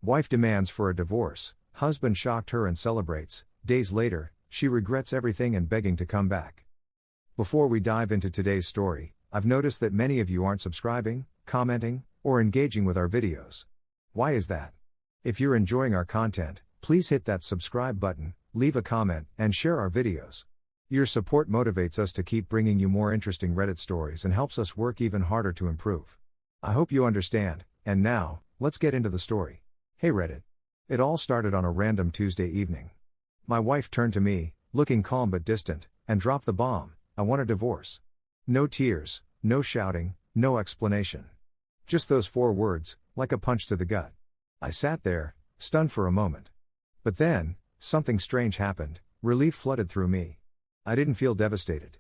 Wife demands for a divorce, husband shocked her and celebrates, days later, she regrets everything and begging to come back. Before we dive into today's story, I've noticed that many of you aren't subscribing, commenting, or engaging with our videos. Why is that? If you're enjoying our content, please hit that subscribe button, leave a comment, and share our videos. Your support motivates us to keep bringing you more interesting Reddit stories and helps us work even harder to improve. I hope you understand, and now, let's get into the story. Hey Reddit. It all started on a random Tuesday evening. My wife turned to me, looking calm but distant, and dropped the bomb: I want a divorce. No tears, no shouting, no explanation. Just those 4 words, like a punch to the gut. I sat there, stunned for a moment. But then, something strange happened. Relief flooded through me. I didn't feel devastated.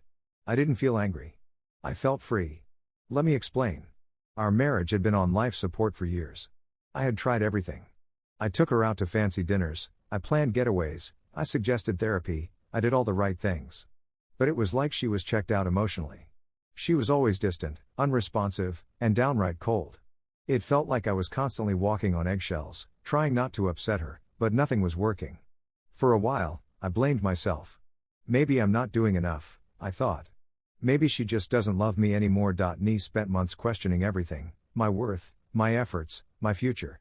I didn't feel angry. I felt free. Let me explain. Our marriage had been on life support for years. I had tried everything. I took her out to fancy dinners, I planned getaways, I suggested therapy, I did all the right things. But it was like she was checked out emotionally. She was always distant, unresponsive, and downright cold. It felt like I was constantly walking on eggshells, trying not to upset her, but nothing was working. For a while, I blamed myself. Maybe I'm not doing enough, I thought. Maybe she just doesn't love me anymore. Nee spent months questioning everything: my worth, my efforts, my future.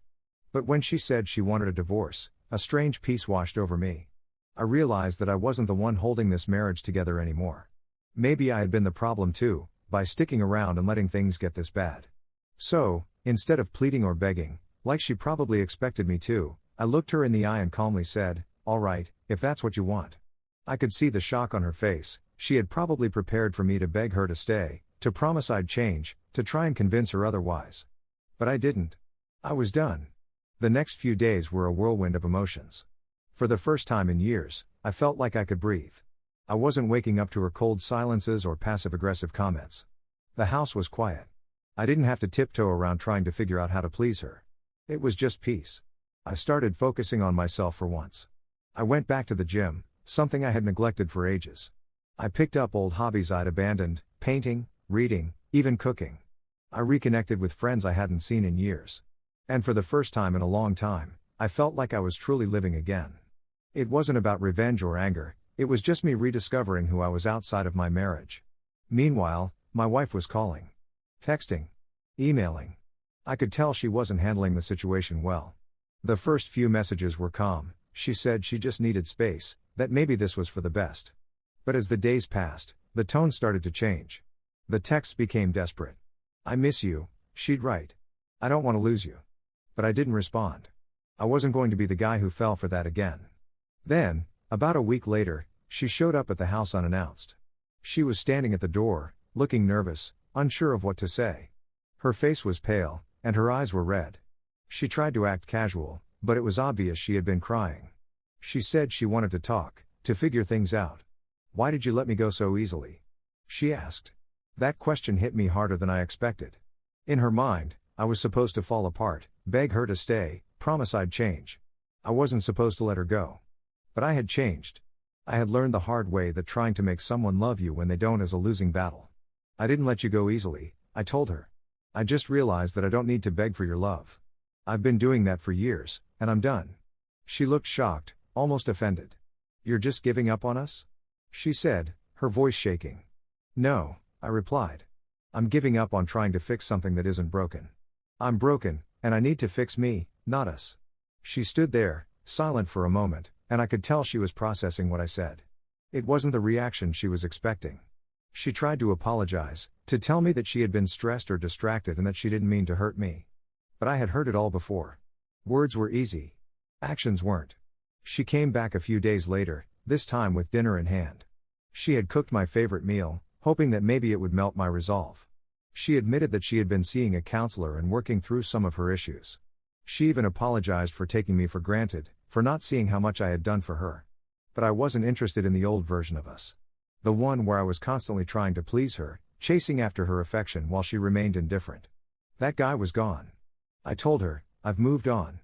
But when she said she wanted a divorce, a strange peace washed over me. I realized that I wasn't the one holding this marriage together anymore. Maybe I had been the problem too, by sticking around and letting things get this bad. So, instead of pleading or begging, like she probably expected me to, I looked her in the eye and calmly said, "All right, if that's what you want." I could see the shock on her face. She had probably prepared for me to beg her to stay, to promise I'd change, to try and convince her otherwise. But I didn't. I was done. The next few days were a whirlwind of emotions. For the first time in years, I felt like I could breathe. I wasn't waking up to her cold silences or passive-aggressive comments. The house was quiet. I didn't have to tiptoe around trying to figure out how to please her. It was just peace. I started focusing on myself for once. I went back to the gym, something I had neglected for ages. I picked up old hobbies I'd abandoned: painting, reading, even cooking. I reconnected with friends I hadn't seen in years. And for the first time in a long time, I felt like I was truly living again. It wasn't about revenge or anger, it was just me rediscovering who I was outside of my marriage. Meanwhile, my wife was calling, texting, emailing. I could tell she wasn't handling the situation well. The first few messages were calm. She said she just needed space, that maybe this was for the best. But as the days passed, the tone started to change. The texts became desperate. "I miss you," she'd write. "I don't want to lose you." But I didn't respond. I wasn't going to be the guy who fell for that again. Then, about a week later, she showed up at the house unannounced. She was standing at the door, looking nervous, unsure of what to say. Her face was pale, and her eyes were red. She tried to act casual, but it was obvious she had been crying. She said she wanted to talk, to figure things out. "Why did you let me go so easily?" she asked. That question hit me harder than I expected. In her mind, I was supposed to fall apart, beg her to stay, promise I'd change. I wasn't supposed to let her go. But I had changed. I had learned the hard way that trying to make someone love you when they don't is a losing battle. "I didn't let you go easily," I told her. "I just realized that I don't need to beg for your love. I've been doing that for years, and I'm done." She looked shocked, almost offended. "You're just giving up on us?" she said, her voice shaking. "No," I replied. "I'm giving up on trying to fix something that isn't broken. I'm broken, and I need to fix me, not us." She stood there, silent for a moment, and I could tell she was processing what I said. It wasn't the reaction she was expecting. She tried to apologize, to tell me that she had been stressed or distracted and that she didn't mean to hurt me. But I had heard it all before. Words were easy. Actions weren't. She came back a few days later, this time with dinner in hand. She had cooked my favorite meal, hoping that maybe it would melt my resolve. She admitted that she had been seeing a counselor and working through some of her issues. She even apologized for taking me for granted, for not seeing how much I had done for her. But I wasn't interested in the old version of us. The one where I was constantly trying to please her, chasing after her affection while she remained indifferent. That guy was gone. I told her, "I've moved on.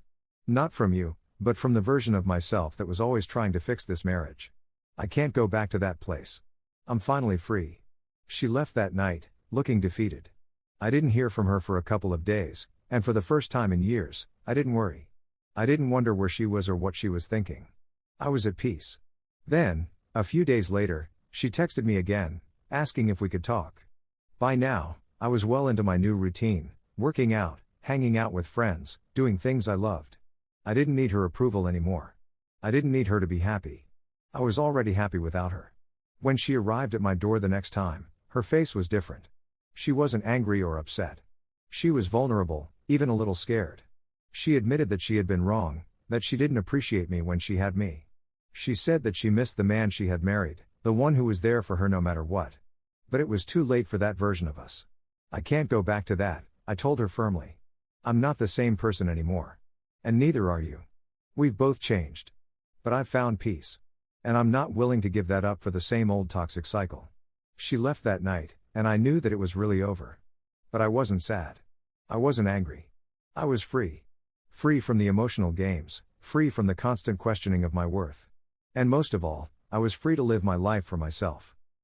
Not from you, but from the version of myself that was always trying to fix this marriage. I can't go back to that place. I'm finally free." She left that night, looking defeated. I didn't hear from her for a couple of days, and for the first time in years, I didn't worry. I didn't wonder where she was or what she was thinking. I was at peace. Then, a few days later, she texted me again, asking if we could talk. By now, I was well into my new routine, working out, hanging out with friends, doing things I loved. I didn't need her approval anymore. I didn't need her to be happy. I was already happy without her. When she arrived at my door the next time, her face was different. She wasn't angry or upset. She was vulnerable, even a little scared. She admitted that she had been wrong, that she didn't appreciate me when she had me. She said that she missed the man she had married, the one who was there for her no matter what. But it was too late for that version of us. I can't go back to that, I told her firmly. I'm not the same person anymore. And neither are you. We've both changed. But I've found peace. And I'm not willing to give that up for the same old toxic cycle. She left that night, and I knew that it was really over. But I wasn't sad. I wasn't angry. I was free. Free from the emotional games, free from the constant questioning of my worth. And most of all, I was free to live my life for myself.